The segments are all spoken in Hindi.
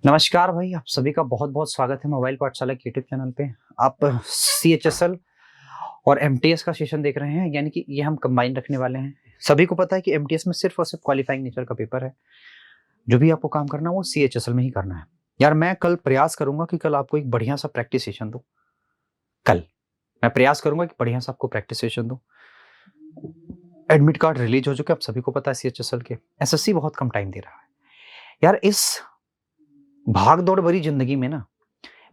नमस्कार भाई, आप सभी का बहुत बहुत स्वागत है मोबाइल पाठशाला के यूट्यूब चैनल पे। आप CHSL और MTS का सेशन देख रहे हैं, यानी कि ये हम कंबाइन रखने वाले हैं। सभी को पता है कि MTS में सिर्फ और सिर्फ क्वालिफाइंग नेचर का पेपर है। जो भी आपको काम करना है वो CHSL में ही करना है। यार मैं कल प्रयास करूंगा कि कल आपको एक बढ़िया सा प्रैक्टिस सेशन दूं। कल मैं प्रयास करूंगा कि बढ़िया सा आपको प्रैक्टिस सेशन दूं। एडमिट कार्ड रिलीज हो चुके, आप सभी को पता है CHSL के। SSC बहुत कम टाइम दे रहा है। यार इस भाग दौड़ भरी जिंदगी में ना,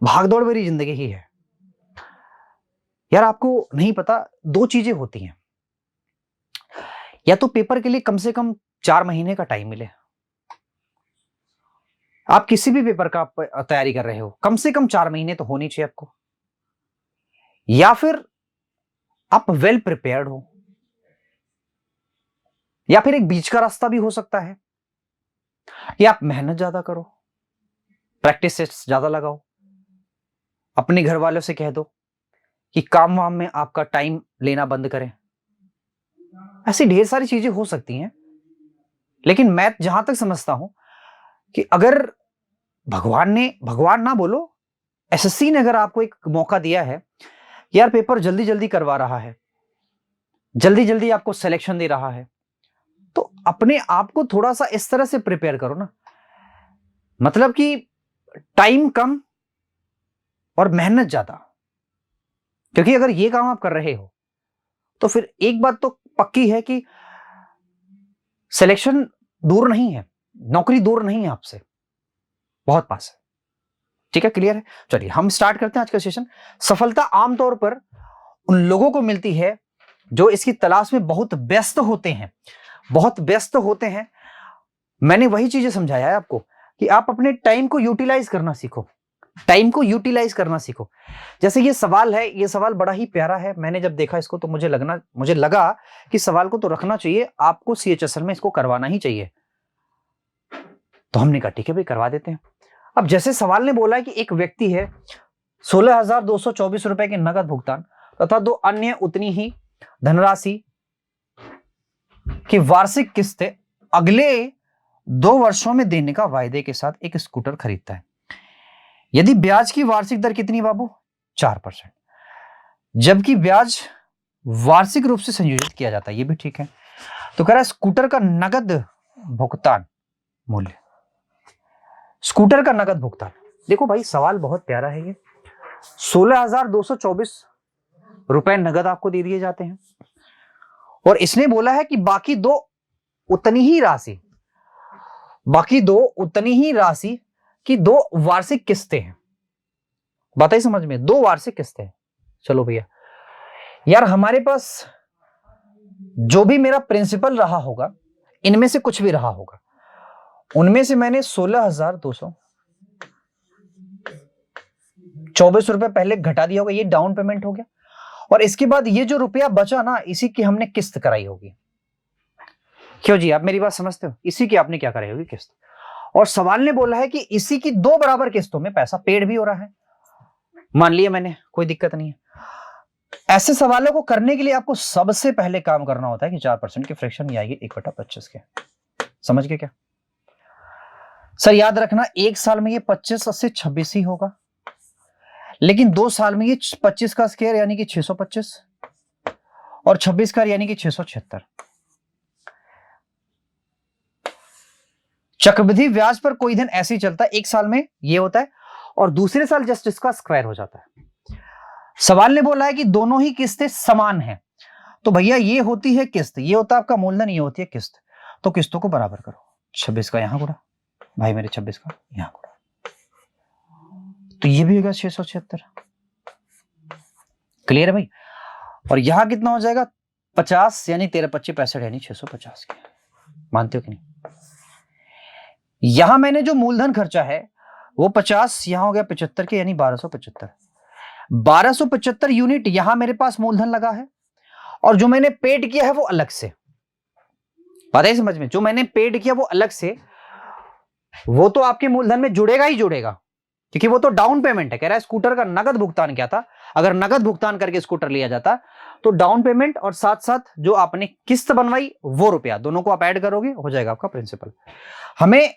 भाग दौड़ भरी जिंदगी ही है यार। आपको नहीं पता, दो चीजें होती हैं। या तो पेपर के लिए कम से कम 4 महीने का टाइम मिले। आप किसी भी पेपर का तैयारी कर रहे हो, कम से कम 4 महीने तो होनी चाहिए आपको। या फिर आप वेल प्रिपेयर्ड हो, या फिर एक बीच का रास्ता भी हो सकता है। या आप मेहनत ज्यादा करो, प्रैक्टिस सेट्स ज्यादा लगाओ, अपने घर वालों से कह दो कि काम वाम में आपका टाइम लेना बंद करें। ऐसी ढेर सारी चीजें हो सकती हैं। लेकिन मैं जहां तक समझता हूं कि अगर भगवान ना बोलो, SSC ने अगर आपको एक मौका दिया है, यार पेपर जल्दी जल्दी करवा रहा है, जल्दी जल्दी आपको सिलेक्शन दे रहा है, तो अपने आप को थोड़ा सा इस तरह से प्रिपेयर करो ना। मतलब कि टाइम कम और मेहनत ज्यादा। क्योंकि अगर ये काम आप कर रहे हो तो फिर एक बात तो पक्की है कि सिलेक्शन दूर नहीं है, नौकरी दूर नहीं है आपसे, बहुत पास है। ठीक है, क्लियर है? चलिए हम स्टार्ट करते हैं आज का सेशन। सफलता आमतौर पर उन लोगों को मिलती है जो इसकी तलाश में बहुत व्यस्त होते हैं, बहुत व्यस्त होते हैं। मैंने वही चीजें समझाया है आपको कि आप अपने टाइम को यूटिलाइज करना सीखो, टाइम को यूटिलाइज करना सीखो। जैसे ये सवाल है, ये सवाल बड़ा ही प्यारा है। मैंने जब देखा इसको तो मुझे लगा कि सवाल को तो रखना चाहिए, आपको CHSL में इसको करवाना ही चाहिए। तो हमने कहा ठीक है भाई, करवा देते हैं। अब जैसे सवाल ने बोला है कि एक व्यक्ति है, 16,224 रुपए के नगद भुगतान तथा दो अन्य उतनी ही धनराशि की वार्षिक किस्तें अगले 2 वर्षों में देने का वायदे के साथ एक स्कूटर खरीदता है। यदि ब्याज की वार्षिक दर कितनी बाबू? 4%। जबकि ब्याज वार्षिक रूप से संयोजित किया जाता है, ये भी ठीक है। तो कह रहा है स्कूटर का नगद भुगतान मूल्य, स्कूटर का नगद भुगतान। देखो भाई सवाल बहुत प्यारा है ये। 16,224 रुपए नगद आपको दे दिए जाते हैं और इसने बोला है कि बाकी दो उतनी ही राशि की 2 वार्षिक किस्तें हैं। बात ही समझ में, 2 वार्षिक किस्तें हैं। चलो भैया, यार हमारे पास जो भी मेरा प्रिंसिपल रहा होगा, इनमें से कुछ भी रहा होगा, उनमें से मैंने 16,224 रुपए पहले घटा दिया होगा, ये डाउन पेमेंट हो गया। और इसके बाद ये जो रुपया बचा ना, इसी की हमने किस्त कराई होगी। क्यों जी, आप मेरी बात समझते हो? इसी की आपने क्या कराई होगी, किस्त। और सवाल ने बोला है कि इसी की 2 बराबर किस्तों में पैसा पेड भी हो रहा है। मान लिया मैंने, कोई दिक्कत नहीं है। ऐसे सवालों को करने के लिए आपको सबसे पहले काम करना होता है कि 4% की फ्रैक्शन में आएगी 1/25 के। समझ गए क्या सर? याद रखना, 1 साल में ये 25 से 26 ही होगा, लेकिन 2 साल में ये 25 का स्क्वायर यानी कि 625 और 26 का यानी कि 676। चक्रवृद्धि ब्याज पर कोई धन ऐसे ही चलता है, 1 साल में ये होता है और दूसरे साल जस्ट इसका स्क्वायर हो जाता है। सवाल ने बोला है कि दोनों ही किस्तें समान हैं, तो भैया ये होती है किस्त, ये होता है आपका मूलधन, ये होती है किस्त। तो किस्तों को बराबर करो, 26 का यहां गुणा, भाई मेरे 26 का यहां गुणा, तो ये भी होगा 676। क्लियर है भाई? और यहां कितना हो जाएगा? 50 यानी 13×25 65 यानी 650 के। मानते हो कि नहीं? यहां मैंने जो मूलधन खर्चा है वो 50, यहां हो गया 75 के यानी 1275। 1275 यूनिट यहां मेरे पास मूलधन लगा है और जो मैंने पेड किया है वो अलग से। बात है समझ में? जो मैंने पेड किया वो अलग से, वो तो आपके मूलधन में जुड़ेगा ही जुड़ेगा, क्योंकि वो तो डाउन पेमेंट है। कह रहा है स्कूटर का नगद भुगतान क्या था, अगर नगद भुगतान करके स्कूटर लिया जाता तो डाउन पेमेंट और साथ साथ जो आपने किस्त बनवाई वो रुपया, दोनों को आप ऐड करोगे, हो जाएगा आपका प्रिंसिपल। हमें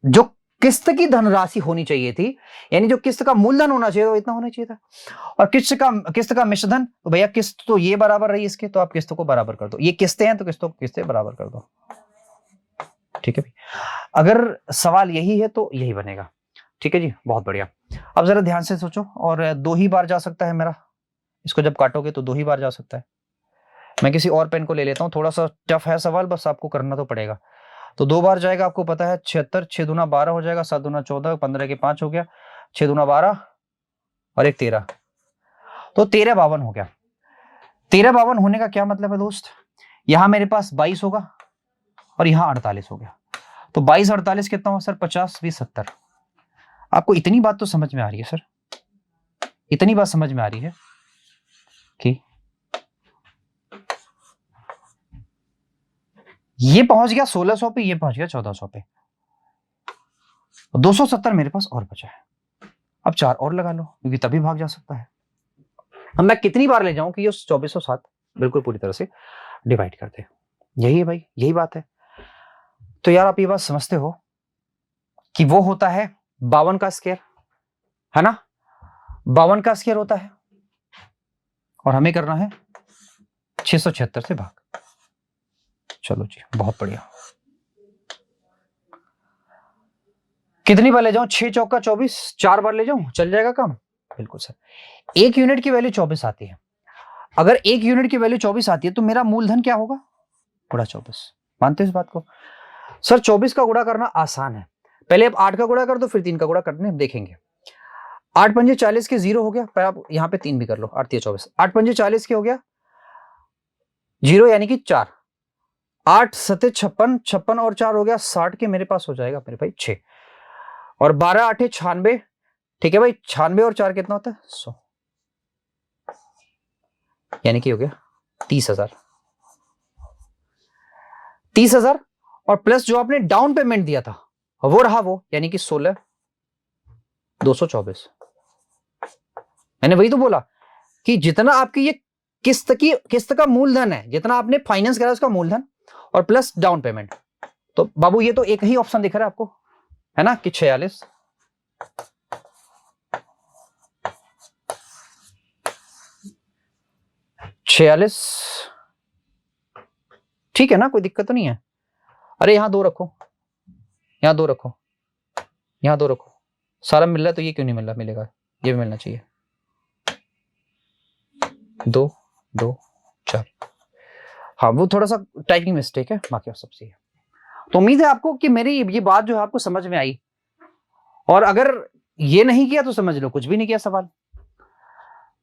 जो किस्त की धनराशि होनी चाहिए थी, यानी जो किस्त का मूलधन होना चाहिए वो इतना होना चाहिए था, और किस्त का मिश्रधन, तो भैया किस्त तो ये बराबर रही इसके, तो आप किस्त को बराबर कर दो, ये किस्तें हैं तो किस्तें बराबर कर दो। ठीक है भाई, अगर सवाल यही है तो यही बनेगा। ठीक है जी, बहुत बढ़िया। अब जरा ध्यान से सोचो, और 2 ही बार जा सकता है मेरा, इसको जब काटोगे तो 2 ही बार जा सकता है। मैं किसी और पेन को ले लेता हूं, थोड़ा सा टफ है सवाल, बस आपको करना तो पड़ेगा। तो 2 बार जाएगा, आपको पता है 76, 6 दूना 12 हो जाएगा, 7 दूना 14, 15 के 5 हो गया, 6 दूना 12 और 1 13, तो 13 52 हो गया। 13 52 होने का क्या मतलब है दोस्त, यहां मेरे पास 22 होगा और यहां 48 हो गया, तो 22 48 कितना हो सर, 50 20 70। आपको इतनी बात तो समझ में आ रही है सर, इतनी बात समझ में आ रही है कि ये पहुंच गया 1600 पे, ये पहुंच गया 1400 पे, 270 मेरे पास और बचा है। अब 4 और लगा लो, क्योंकि तभी भाग जा सकता है। अब मैं कितनी बार ले जाऊं कि ये 2407 बिल्कुल पूरी तरह से डिवाइड कर दे, यही है भाई, यही बात है। तो यार आप ये बात समझते हो कि वो होता है 52 का स्क्वायर, है ना, 52 का स्क्वायर होता है, और हमें करना है 676 से भाग। चलो जी, बहुत बढ़िया। कितनी बार ले जाऊं, 6 चौका 24, 4 बार ले जाऊं, चल जाएगा काम, बिल्कुल सर। 1 यूनिट की वैल्यू 24 आती है, अगर 1 यूनिट की वैल्यू 24 आती है तो मेरा मूलधन क्या होगा, गुणा 24। मानते हो इस बात को? सर 24 का गुणा करना आसान है, पहले आप 8 का गुणा कर दो, फिर 3 का गुणा करने देखेंगे। 8 पंजे 40 के 0 हो गया, पर आप यहां पे 3 भी कर लो, 8 3 24, 8 पंजे 40 के हो गया 0 यानी कि 4, 8 7 56, 56 और 4 हो गया 60 के मेरे पास हो जाएगा मेरे भाई 6, और 12 8 96, ठीक है भाई, 96 और 4 कितना होता है 100, यानी कि हो गया 30,000। 30,000 और प्लस जो आपने डाउन पेमेंट दिया था वो रहा वो, यानी कि 16 224। मैंने वही तो बोला कि जितना आपकी ये किस्त का मूलधन है, जितना आपने फाइनेंस करा उसका मूलधन और प्लस डाउन पेमेंट, तो बाबू ये तो एक ही ऑप्शन दिख रहा है आपको, है ना, कि 46 46, ठीक है ना, कोई दिक्कत तो नहीं है। अरे यहां 2 रखो, यहां 2 रखो, यहां 2 रखो, सारा मिल रहा है तो ये क्यों नहीं मिल रहा, मिलेगा, ये भी मिलना चाहिए। 2 2 4, हाँ वो थोड़ा सा टाइपिंग मिस्टेक है, बाकी सब सही है। तो उम्मीद है आपको कि मेरी ये बात जो है आपको समझ में आई, और अगर ये नहीं किया तो समझ लो कुछ भी नहीं किया सवाल।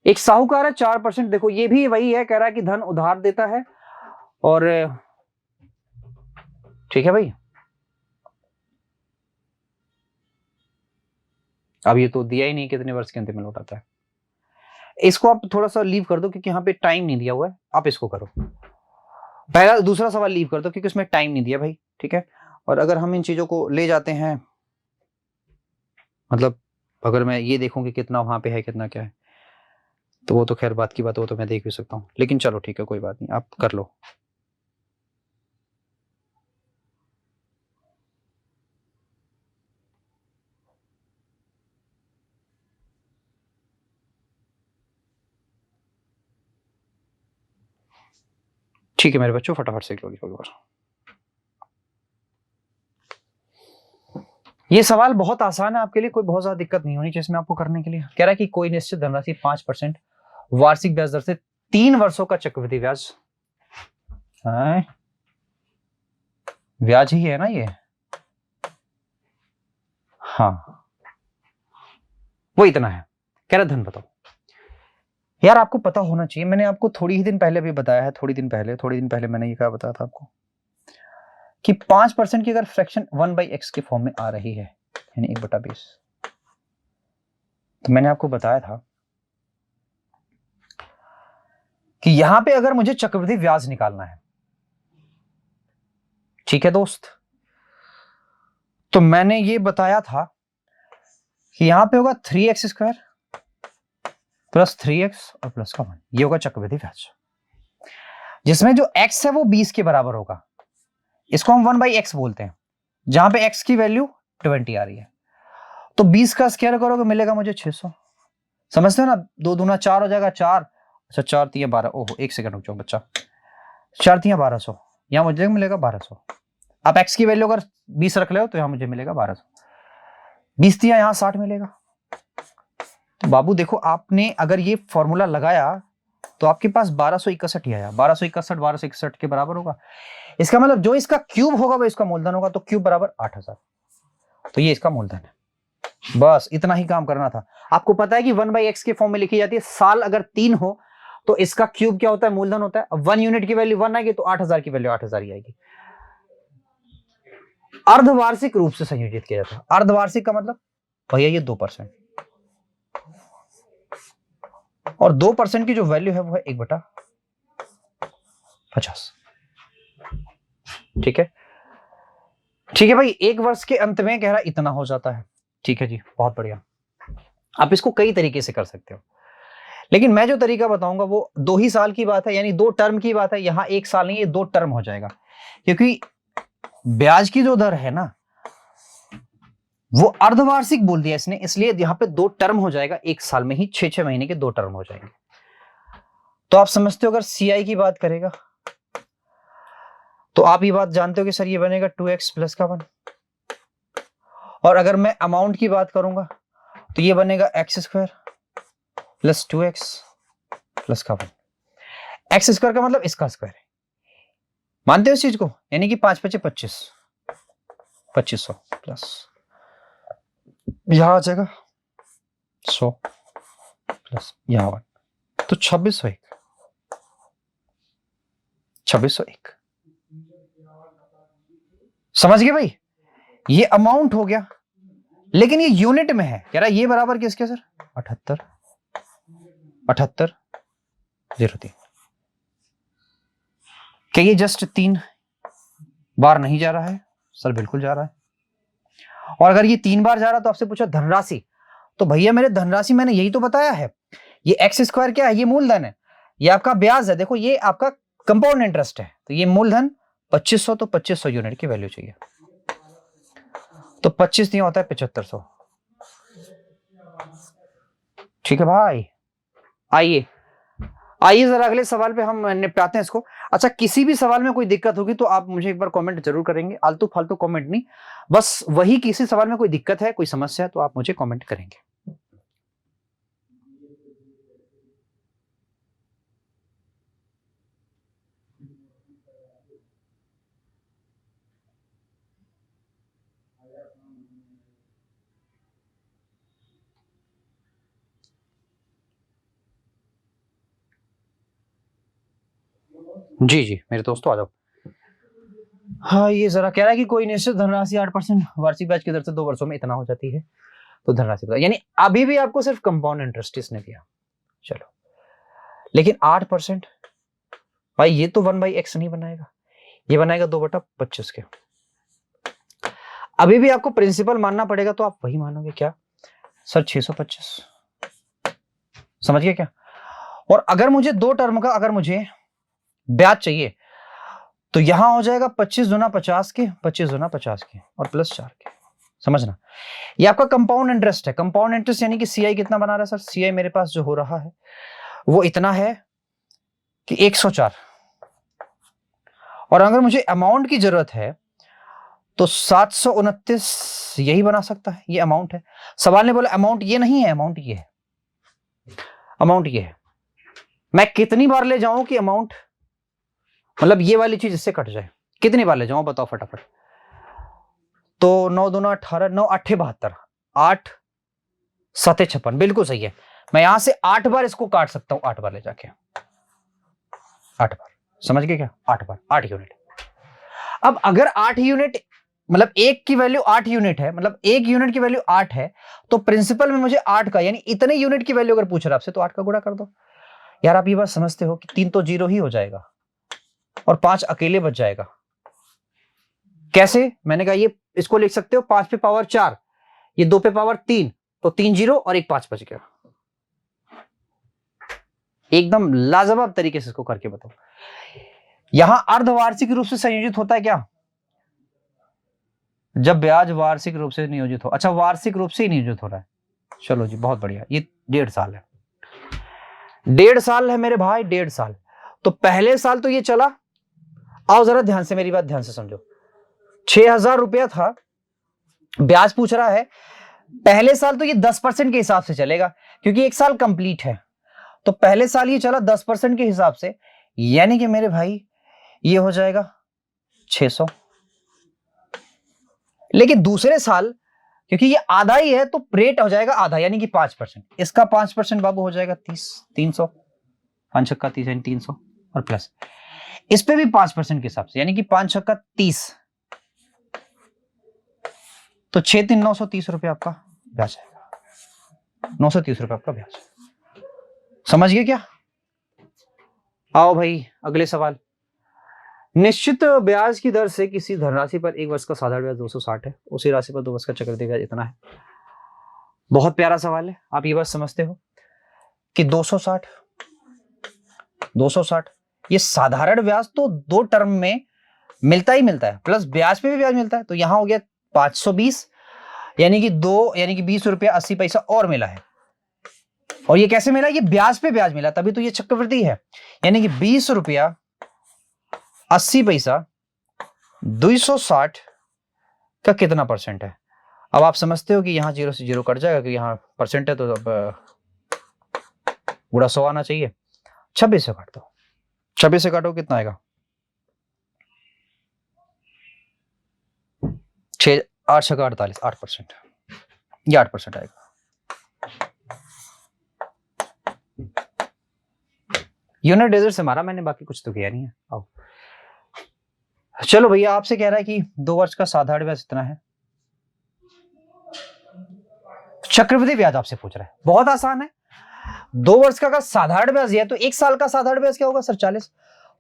एक साहूकार है 4%, देखो ये भी वही है, कह रहा है कि धन उधार देता है, और ठीक है भाई, अब ये तो दिया ही नहीं कितने वर्ष के अंतिम में लौटाता है। इसको आप थोड़ा सा लीव कर दो क्योंकि यहाँ पे टाइम नहीं दिया हुआ है, आप इसको करो, पहला दूसरा सवाल लीव कर दो क्योंकि उसमें टाइम नहीं दिया भाई, ठीक है। और अगर हम इन चीजों को ले जाते हैं, मतलब अगर मैं ये देखूं कि कितना वहां पे है कितना क्या है, तो वो तो खैर बात की बात, वो तो मैं देख भी सकता हूँ, लेकिन चलो ठीक है कोई बात नहीं, आप कर लो। ठीक है मेरे बच्चों, फटाफट से लिखो। ये सवाल बहुत आसान है आपके लिए, कोई बहुत ज्यादा दिक्कत नहीं होनी चाहिए इसमें आपको करने के लिए। कह रहा है कि कोई निश्चित धनराशि 5% वार्षिक ब्याज दर से 3 वर्षों का चक्रवृद्धि ब्याज, ब्याज ही है ना ये, हाँ वो इतना है, कह रहा धन बताओ। यार आपको पता होना चाहिए, मैंने आपको थोड़ी ही दिन पहले भी बताया है, थोड़ी दिन पहले मैंने ये क्या बताया था आपको कि 5% की अगर फ्रैक्शन 1/x के फॉर्म में आ रही है, यानी 1/20, तो मैंने आपको बताया था कि यहां पे अगर मुझे चक्रवृद्धि ब्याज निकालना है, ठीक है दोस्त, तो मैंने ये बताया था कि यहां पे होगा 3x² प्लस 3x और प्लस का 1, ये होगा चक्रवृद्धि ब्याज, जिसमें जो x है वो 20 के बराबर होगा, इसको हम 1/x बोलते हैं, जहां पे x की वैल्यू 20 आ रही है। तो 20 का स्क्वायर करोगे मिलेगा मुझे 600। समझते हो ना, 2 दूना 4 हो जाएगा 4, अच्छा 4 3 12, ओहो 1 सेकंड रुक जाओ बच्चा, 4 3 1200, यहाँ मुझे मिलेगा 1200। आप x की वैल्यू अगर 20 रख ले हो तो यहाँ मुझे मिलेगा 1200, 20 दिया यहाँ 60 मिलेगा। तो बाबू देखो, आपने अगर ये फॉर्मूला लगाया तो आपके पास 1261 ही आया, 1261 के बराबर होगा। इसका मतलब जो इसका क्यूब होगा वो इसका मूलधन होगा, तो क्यूब बराबर 8000, तो ये इसका मूलधन है। बस इतना ही काम करना था। आपको पता है कि 1/x के फॉर्म में लिखी जाती है, साल अगर 3 हो तो इसका क्यूब क्या होता है, मूलधन होता है। अब 1 यूनिट की वैल्यू 1 आएगी तो 8000 की वैल्यू 8000 ही आएगी। अर्धवार्षिक रूप से संयोजित किया जाता है। अर्धवार्षिक का मतलब भैया ये 2%, और 2% की जो वैल्यू है वो है 1/50। ठीक है, ठीक है भाई, एक वर्ष के अंत में कह रहा इतना हो जाता है। ठीक है जी, बहुत बढ़िया। आप इसको कई तरीके से कर सकते हो, लेकिन मैं जो तरीका बताऊंगा वो 2 ही साल की बात है, यानी 2 टर्म की बात है। यहां 1 साल नहीं, ये 2 टर्म हो जाएगा, क्योंकि ब्याज की जो दर है ना वो अर्धवार्षिक बोल दिया इसने, इसलिए यहां पे 2 टर्म हो जाएगा। 1 साल में ही 6-6 महीने के 2 टर्म हो जाएंगे। तो आप समझते हो, अगर सीआई की बात करेगा तो आप ये बात जानते हो कि सर ये बनेगा 2x प्लस का 1, और अगर मैं अमाउंट की बात करूंगा तो ये बनेगा x² प्लस 2x प्लस का 1। x² का मतलब इसका स्क्वायर है, मानते हो इस चीज को, यानी कि 5 5 25, 2500 प्लस यहां आ जाएगा 100 प्लस यहां 1, तो 2601, 2601। समझ गए भाई, ये अमाउंट हो गया, लेकिन ये यूनिट में है। कह रहा ये बराबर किसके सर, 78 03। क्या ये जस्ट 3 बार नहीं जा रहा है सर, बिल्कुल जा रहा है। और अगर ये 3 बार जा रहा तो आपसे पूछा धनराशि, तो भैया मेरे धनराशि मैंने यही तो बताया है, ये x² क्या है, ये मूलधन है, ये आपका ब्याज है, देखो ये आपका कंपाउंड इंटरेस्ट है, तो ये मूलधन 2500, तो 2500 यूनिट की वैल्यू चाहिए, तो 25 नहीं होता है 7500। ठीक है भाई, आइए आइए जरा अगले सवाल पे हम निपटाते हैं इसको। अच्छा, किसी भी सवाल में कोई दिक्कत होगी तो आप मुझे एक बार कमेंट जरूर करेंगे, आलतू फालतू कमेंट नहीं, बस वही किसी सवाल में कोई दिक्कत है, कोई समस्या है तो आप मुझे कमेंट करेंगे। जी जी मेरे दोस्तों आ जाओ। हाँ, ये जरा कह रहा है कि कोई निश्चित धनराशि 8% वार्षिक ब्याज की दर से 2 वर्षों में इतना हो जाती है, तो धनराशि बता, यानी अभी भी आपको सिर्फ कंपाउंड इंटरेस्ट इसने दिया। चलो, लेकिन 8% भाई ये तो 1/x नहीं बनाएगा, ये बनाएगा 2/25 के। अभी भी आपको प्रिंसिपल मानना पड़ेगा, तो आप वही मानोगे क्या सर, 625। समझ गए क्या? और अगर मुझे 2 टर्म का अगर मुझे ब्याज चाहिए तो यहां हो जाएगा 25 गुना 50 के, 25 गुना 50 के और प्लस 4 के। समझना, ये आपका कंपाउंड इंटरेस्ट है। कंपाउंड इंटरेस्ट यानी कि सीआई कितना बना रहा है सर, सीआई मेरे पास जो हो रहा है वो इतना है कि 104, और अगर मुझे अमाउंट की जरूरत है तो 729 यही बना सकता है, ये अमाउंट है। सवाल ने बोला अमाउंट ये नहीं है, अमाउंट ये है, अमाउंट ये है। मैं कितनी बार ले जाऊं कि अमाउंट, मतलब ये वाली चीज इससे कट जाए, कितनी बार ले जाऊं बताओ फटाफट। तो 9 दूना 18, 9 8 72, 8 7 56, बिल्कुल सही है। मैं यहां से 8 बार इसको काट सकता हूं, 8 बार ले जाके, 8 बार। समझ गए क्या, 8 बार, 8 यूनिट। अब अगर 8 यूनिट मतलब एक की वैल्यू 8 यूनिट है, मतलब 1 यूनिट की वैल्यू 8 है, तो प्रिंसिपल में मुझे 8 का यानी इतने यूनिट की वैल्यू अगर पूछ रहा आपसे तो 8 का गुणा कर दो। यार आप ये बात समझते हो कि 3 तो 0 ही हो जाएगा और 5 अकेले बच जाएगा। कैसे? मैंने कहा ये इसको लिख सकते हो 5 पे पावर 4, ये 2 पे पावर 3, तो 3 0 और 1 5 बच गया। एकदम लाजवाब तरीके से इसको करके बताओ। यहां अर्धवार्षिक रूप से संयोजित होता है क्या? जब ब्याज वार्षिक रूप से नियोजित हो। अच्छा, वार्षिक रूप से ही नियोजित हो रहा है, चलो जी बहुत बढ़िया। ये 1.5 साल है, 1.5 साल है मेरे भाई, 1.5 साल। तो पहले साल तो ये चला, आओ जरा ध्यान से मेरी बात ध्यान से समझो। 6,000 रुपया था, ब्याज पूछ रहा है। पहले साल तो ये 10% के हिसाब से चलेगा, क्योंकि 1 साल कंप्लीट है। तो पहले साल ये चला 10% के हिसाब से, यानी कि मेरे भाई ये हो जाएगा 600। लेकिन दूसरे साल क्योंकि ये आधा ही है तो रेट हो जाएगा आधा, यानी कि 5%। इसका 5% बाबू हो जाएगा 30, 300, 5 छक्का 30 यानी 300, और प्लस इस पे भी 5% के हिसाब से, यानी कि 5 छक्का 30, तो 6 3 930 रुपये आपका ब्याज आएगा। 930 रुपये आपका ब्याज। समझ गए क्या? आओ भाई अगले सवाल। निश्चित ब्याज की दर से किसी धनराशि पर 1 वर्ष का साधारण ब्याज 260 है, उसी राशि पर 2 वर्ष का चक्रवृद्धि ब्याज इतना है। बहुत प्यारा सवाल है। आप ये बात समझते हो कि 260 ये साधारण ब्याज तो 2 टर्म में मिलता ही मिलता है, प्लस ब्याज पे भी ब्याज मिलता है। तो यहां हो गया 520, यानी कि 20 रुपया 80 पैसा और मिला है। और ये कैसे मिला? ये ब्याज पे ब्याज मिला, तभी तो ये चक्रवृद्धि है। यानी कि 20 रुपया 80 पैसा 260 का कितना परसेंट है? अब आप समझते हो कि यहां 0 से 0 कट जाएगा, क्योंकि यहां परसेंट है तो अब पूरा 100 आना चाहिए। 26 से काट दो, 26 से काटो कितना आएगा? 6 8 छक्का 48, 8%, ये 8% आएगा। यूनिट डेजर्ट से मारा मैंने, बाकी कुछ तो किया नहीं है। आओ चलो भैया, आपसे कह रहा है कि 2 वर्ष का साधारण ब्याज इतना है, चक्रवृद्धि ब्याज आपसे पूछ रहा है। बहुत आसान है, 2 वर्ष का साधारण ब्याज है तो 1 साल का साधारण ब्याज क्या होगा सर? 40।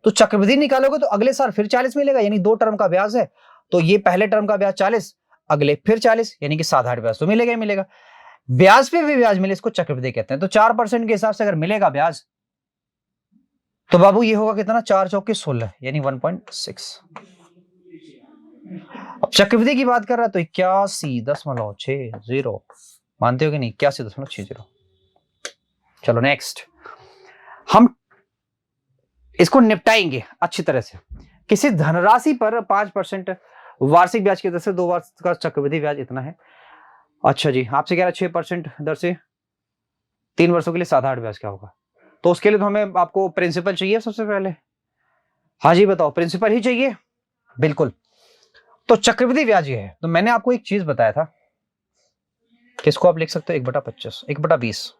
तो चक्रवृद्धि निकालोगे तो अगले साल फिर 40 मिलेगा, यानी 2 टर्म का ब्याज है तो ये पहले टर्म का ब्याज 40, अगले फिर 40, यानी कि साधारण ब्याज तो मिलेगा ही मिलेगा। ब्याज पे भी ब्याज मिले, इसको चक्रवृद्धि कहते हैं। तो 4% के हिसाब से अगर मिलेगा ब्याज तो बाबू ये होगा कितना? 4 चौके 16, यानी 1.6। अब चक्रवृद्धि की बात कर रहा है तो 81.60, मानते हो कि नहीं? 81.60। चलो नेक्स्ट, हम इसको निपटाएंगे अच्छी तरह से। किसी धनराशि पर 5% वार्षिक ब्याज की दर से 2 वर्ष का चक्रवृद्धि ब्याज इतना है। अच्छा जी, आपसे कह रहा है 6% दर से 3 वर्षों के लिए साधारण ब्याज क्या होगा? तो उसके लिए तो हमें आपको प्रिंसिपल चाहिए सबसे पहले। हाँ जी बताओ, प्रिंसिपल ही चाहिए? बिल्कुल। तो चक्रवृद्धि ब्याज ये है। तो मैंने आपको एक चीज बताया था, किसको आप लिख सकते हो 1/25, 1/20,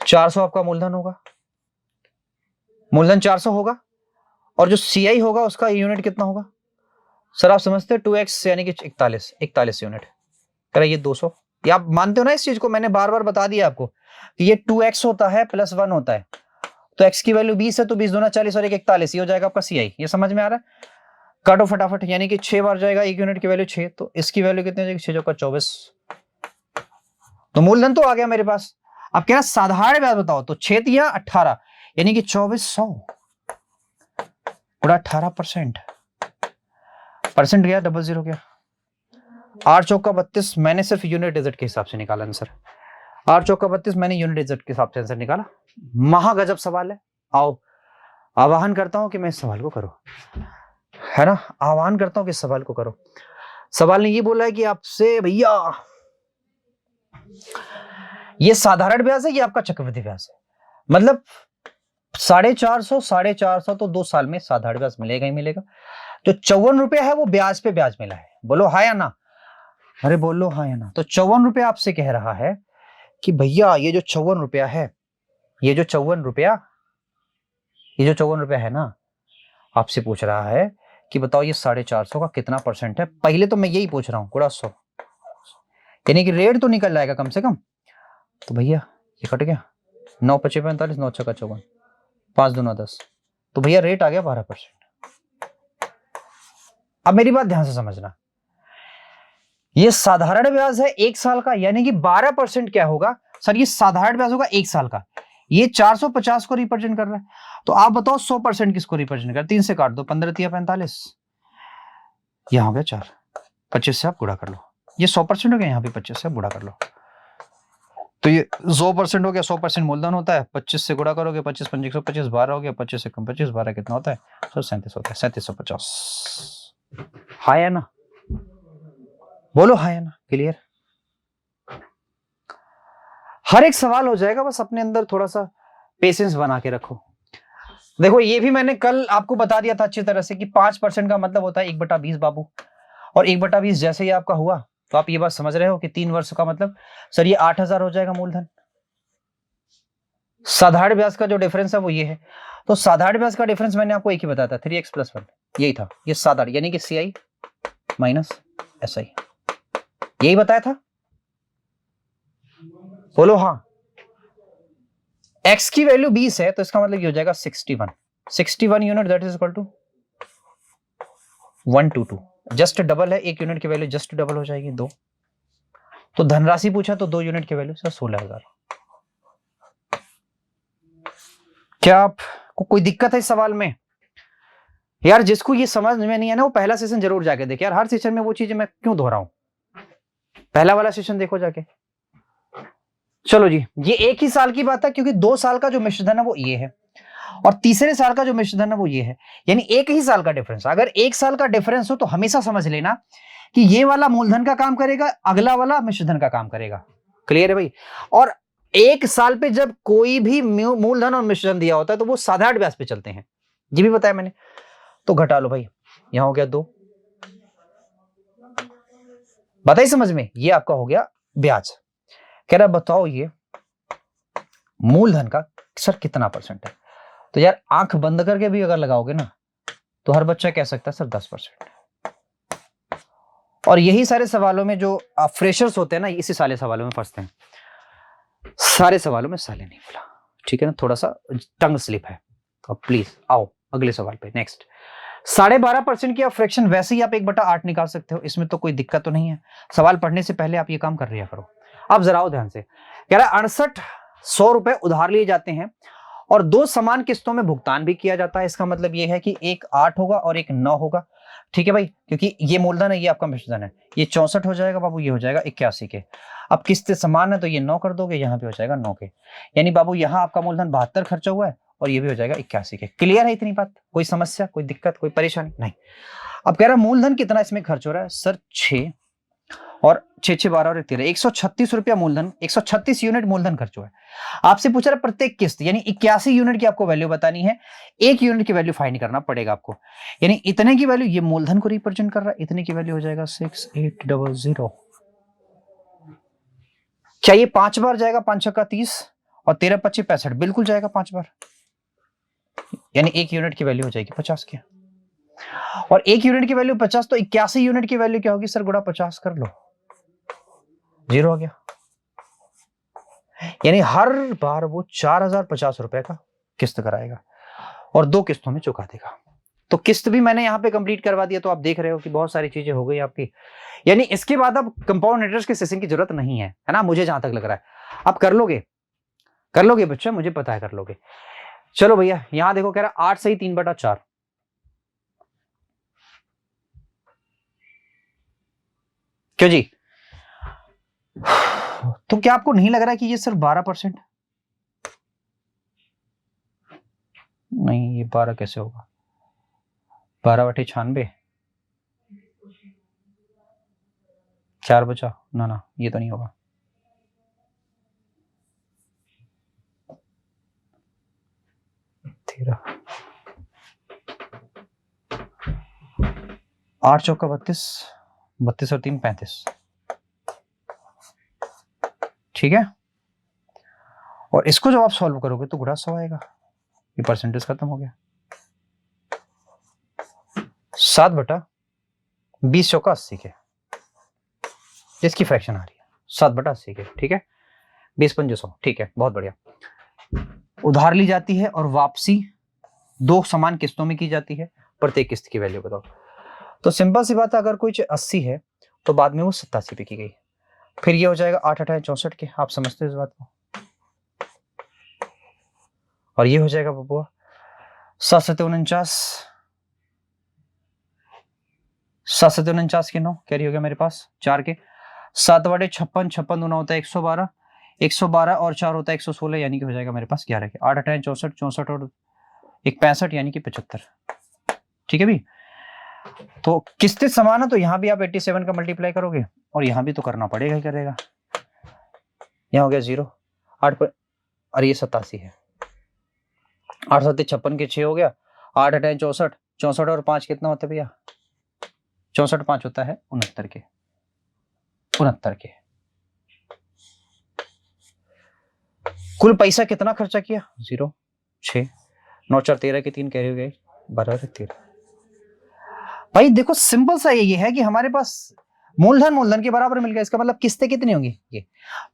400 आपका मूलधन होगा, मूलधन 400 होगा, और जो सीआई होगा उसका यूनिट कितना होगा सर? आप समझते हैं 2x यानी कि 41 यूनिट। कह ये 200, ये आप मानते हो ना इस चीज को? मैंने बार बार बता दिया आपको कि ये 2x होता है प्लस 1 होता है। तो x की वैल्यू 20 है तो 20 दूना 40 और 1 41, ये हो जाएगा आपका सीआई। ये समझ में आ रहा है? काटो फटाफट, यानी कि 6 बार जाएगा, 1 यूनिट की वैल्यू 6, तो इसकी वैल्यू कितनी हो जाएगी? 6 चौका 24। तो मूलधन तो आ गया मेरे पास। अब क्या साधारण ब्याज बताओ? तो 6 या 18, यानी कि 2400 पूरा 18%। परसेंट गया, 00 गया। 8 चौका 32 मैंने सिर्फ यूनिट डिजिट के हिसाब से निकाला आंसर। 8 चौका 32 मैंने यूनिट डिजिट के हिसाब से आंसर निकाला। महागजब सवाल है। आओ आह्वान करता हूं कि मैं इस सवाल को करो, है ना? आह्वान करता हूं कि इस सवाल को करो। सवाल ने ये बोला है कि आपसे भैया ये साधारण ब्याज है, ये आपका चक्रवृद्धि ब्याज है, मतलब 450 तो 2 साल में साधारण ब्याज मिलेगा ही मिलेगा। जो 54 रुपया है वो ब्याज पे ब्याज मिला है। बोलो हाँ या ना? अरे बोलो हाँ या ना? तो 54 रुपया आपसे कह रहा है कि भैया ये जो 54 रुपया है, ये जो 54 रुपया है ना, आपसे पूछ रहा है कि बताओ ये 450 का कितना परसेंट है। पहले तो मैं यही पूछ रहा हूं, गुड़ा 100, यानी कि रेट तो निकल जाएगा कम से कम। तो भैया ये कट गया, 9 25 45, 9 छक्का 54, 5 दूना 10, तो भैया रेट आ गया 12%। अब मेरी बात ध्यान से समझना, ये साधारण ब्याज है 1 साल का, यानी कि 12% क्या होगा सर? ये साधारण ब्याज होगा 1 साल का। ये 450 को रिप्रेजेंट कर रहा है। तो आप बताओ 100% किसको रिप्रेजेंट कर? 3 से काट दो, 15 तिया 45, यहां हो गया 4। 25 से आप गुणा कर लो, ये 100% हो गया, यहाँ भी 25 से आप गुणा कर लो, तो ये 100% हो गया, 100% मूलधन होता है, 25 से गुणा करोगे, 25 5 125, 12 हो गया, 25 से कम 25, 12 कितना होता है, 37 होता है, 3750। हाय है ना, बोलो हाय है ना, क्लियर। हर एक सवाल हो जाएगा, बस अपने अंदर थोड़ा सा पेशेंस बना के रखो। देखो ये भी मैंने कल आपको बता दिया था अच्छी तरह से कि 5% का मतलब होता है 1/20 बाबू, और 1/20 जैसे ही आपका हुआ तो आप ये बात समझ रहे हो कि 3 वर्ष का मतलब सर ये 8,000 हो जाएगा मूलधन। साधारण ब्याज का जो डिफरेंस है वो ये है, तो साधारण ब्याज का डिफरेंस मैंने आपको एक ही बताया था, 3x+1, यही था, ये साधारण यानी कि CI माइनस SI, यही बताया था, बोलो हाँ। x की वैल्यू 20 है तो इसका मतलब ये हो जाएगा 61 unit, that is equal to 122, just double है, 1 यूनिट की वैल्यू जस्ट डबल हो जाएगी 2, तो धनराशि पूछा तो 2 यूनिट की वैल्यू सर 16,000। क्या आपको कोई दिक्कत है इस सवाल में? यार जिसको ये समझ में नहीं है ना वो पहला सेशन जरूर जाके देखे यार, हर सेशन में वो चीजें मैं क्यों दोहराऊं, पहला वाला सेशन देखो जाके। चलो जी, ये 1 ही साल की बात है क्योंकि 2 साल का जो मिश्रधन है वो ये है और तीसरे साल का जो मिश्रधन है वो ये है, यानी 1 ही साल का डिफरेंस। अगर 1 साल का डिफरेंस हो तो हमेशा समझ लेना कि ये वाला मूलधन का काम करेगा, अगला वाला मिश्रधन का काम करेगा। क्लियर है भाई? और 1 साल पे जब कोई भी मूलधन और मिश्रधन दिया होता है तो वो साधारण ब्याज पे चलते हैं, ये भी बताया मैंने। तो घटा लो भाई, यहां हो गया 2, बताइए समझ में, ये आपका हो गया ब्याज। कह रहा बताओ ये मूलधन का सर कितना परसेंट है, तो यार आंख बंद करके भी अगर लगाओगे ना तो हर बच्चा कह सकता है सर 10%। और यही सारे सवालों में जो फ्रेशर्स होते हैं ना, इसी सारे सवालों में फंसते हैं, सारे सवालों में साले नहीं बोला, ठीक है ना, थोड़ा सा टंग स्लिप है, तो प्लीज आओ अगले सवाल पे। नेक्स्ट, 12.5% की फ्रैक्शन वैसे ही आप 1/8 निकाल सकते हो, इसमें तो कोई दिक्कत तो नहीं है। सवाल पढ़ने से पहले आप ये काम कर लिया करो। अब जरा आओ ध्यान से, कह रहा है 6800 रुपए उधार लिए जाते हैं और 2 समान किस्तों में भुगतान भी किया जाता है। इसका मतलब ये है कि एक 8 होगा और एक 9 होगा, ठीक है भाई, क्योंकि ये मूलधन है, ये आपका मिश्रधन है, ये 64 हो जाएगा बाबू, ये हो जाएगा 81 के। अब किस्तें समान है तो ये 9 कर दोगे, यहां पे हो जाएगा 9 के, यानी बाबू यहां आपका मूलधन 72 खर्चा हुआ है और ये भी हो जाएगा 81 के। क्लियर है इतनी बात? कोई समस्या, कोई दिक्कत, कोई परेशानी नहीं? अब कह रहा है मूलधन कितना इसमें खर्च हो रहा है सर, 6 और 6 6 12 और 13, 136 रुपया मूलधन, 136 यूनिट मूलधन खर्च हुआ है। आपसे पूछ रहा है प्रत्येक किस्त यानी 81 यूनिट की आपको वैल्यू बतानी है, 1 यूनिट की वैल्यू फाइंड करना पड़ेगा आपको, यानी इतने की वैल्यू ये मूलधन को रिप्रेजेंट कर रहा है, इतने की वैल्यू हो जाएगा 6800। क्या ये 5 बार जाएगा, 5 छक्का 30 और 13 25 65, बिल्कुल जाएगा 5 बार, यानी 1 यूनिट की वैल्यू हो जाएगी 50 की, और 1 यूनिट की वैल्यू 50, तो 81 यूनिट की वैल्यू क्या होगी सर, गुणा 50 कर लो, 0 हो गया, यानी हर बार वो 4050 रुपए का किस्त कराएगा और 2 किस्तों में चुका देगा। तो किस्त भी मैंने यहां पे कंप्लीट करवा दिया, तो आप देख रहे हो कि बहुत सारी चीजें हो गई आपकी, यानी इसके बाद अब कंपाउंड इंटरेस्ट के सेशन की जरूरत नहीं है ना, मुझे जहां तक लग रहा है। आप कर लोगे बच्चा, मुझे पता है कर लोगे। चलो भैया यहां देखो, कह रहा 8 सही 3/4, क्यों जी? तो क्या आपको नहीं लग रहा है कि ये सिर्फ 12%? नहीं, ये 12 कैसे होगा, 12/96, 4 बचा ना, ना ये तो नहीं होगा। तेरह, 8 चौका 32, 32 और 3 35, ठीक है। और इसको जब आप सॉल्व करोगे तो गुणा 100 आएगा, ये परसेंटेज खत्म हो गया, 7/20 चौका 80 के, इसकी फ्रैक्शन आ रही है 7/80 के, ठीक है, 20 पंजे 100, ठीक है, बहुत बढ़िया। उधार ली जाती है और वापसी 2 समान किस्तों में की जाती है, प्रत्येक किस्त की वैल्यू बताओ। तो सिंपल सी बात है, अगर कोई 80 है तो बाद में वो 87 पे की गई, फिर ये हो जाएगा 8 8 64 के, आप समझते हो इस बात को, और ये हो जाएगा बबुआ 7 7 49, 7 7 49 के 9 कैरी हो गया मेरे पास 4 के 7 बटे 56 56 दूना होता है 112 112 और 4 होता है 116 यानी कि हो जाएगा मेरे पास 11 के 8 8 64 64 और 1 65 यानी कि 75। ठीक है भी। तो किस्तें समान है तो यहां भी आप 87 का मल्टीप्लाई करोगे और यहां भी तो करना पड़ेगा ही करेगा। यहां हो गया 0 8 पर और ये 87 है 8 7 56 के 6 हो गया 8 8 64 64 और 5 कितना होता है भैया 64 5 होता है 69 के 69 के। कुल पैसा कितना खर्चा किया 0 6 9 4 13 के 3 कैरी हो गए 12 13। भाई देखो सिंपल सा ये है कि हमारे पास मूलधन के बराबर मिल गया इसका मतलब किस्तें कितनी होंगी ये।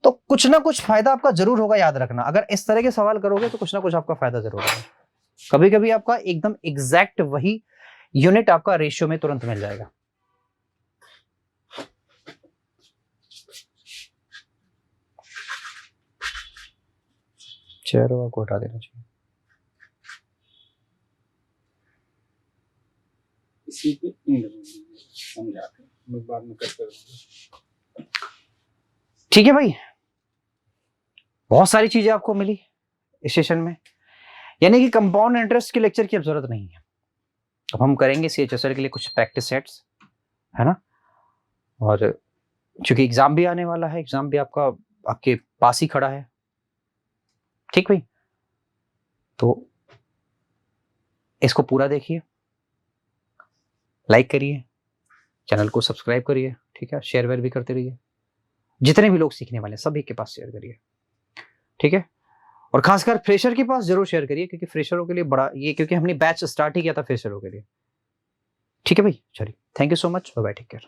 तो कुछ ना कुछ फायदा आपका जरूर होगा याद रखना। अगर इस तरह के सवाल करोगे तो कुछ ना कुछ आपका फायदा जरूर होगा। कभी कभी आपका एकदम एग्जैक्ट वही यूनिट आपका रेशियो में तुरंत मिल जाएगा। चेहरों को हटा देना चाहिए। इसी पे समझा मैं बाद में करते रहूंगा। ठीक है भाई बहुत सारी चीजें आपको मिली इस सेशन में यानी कि कंपाउंड इंटरेस्ट के लेक्चर की अब जरूरत नहीं है। अब हम करेंगे सीएचएसएल के लिए कुछ प्रैक्टिस सेट्स है ना। और क्योंकि एग्जाम भी आने वाला है एग्जाम भी आपका आपके पास ही खड़ा है। ठीक भाई तो इसको पूरा देखिए लाइक करिए चैनल को सब्सक्राइब करिए ठीक है शेयर वेयर भी करते रहिए। जितने भी लोग सीखने वाले सभी के पास शेयर करिए ठीक है। और खासकर फ्रेशर के पास जरूर शेयर करिए क्योंकि फ्रेशरों के लिए बड़ा ये क्योंकि हमने बैच स्टार्ट ही किया था फ्रेशरों के लिए। ठीक है भाई चलिए thank you so much bye bye take care.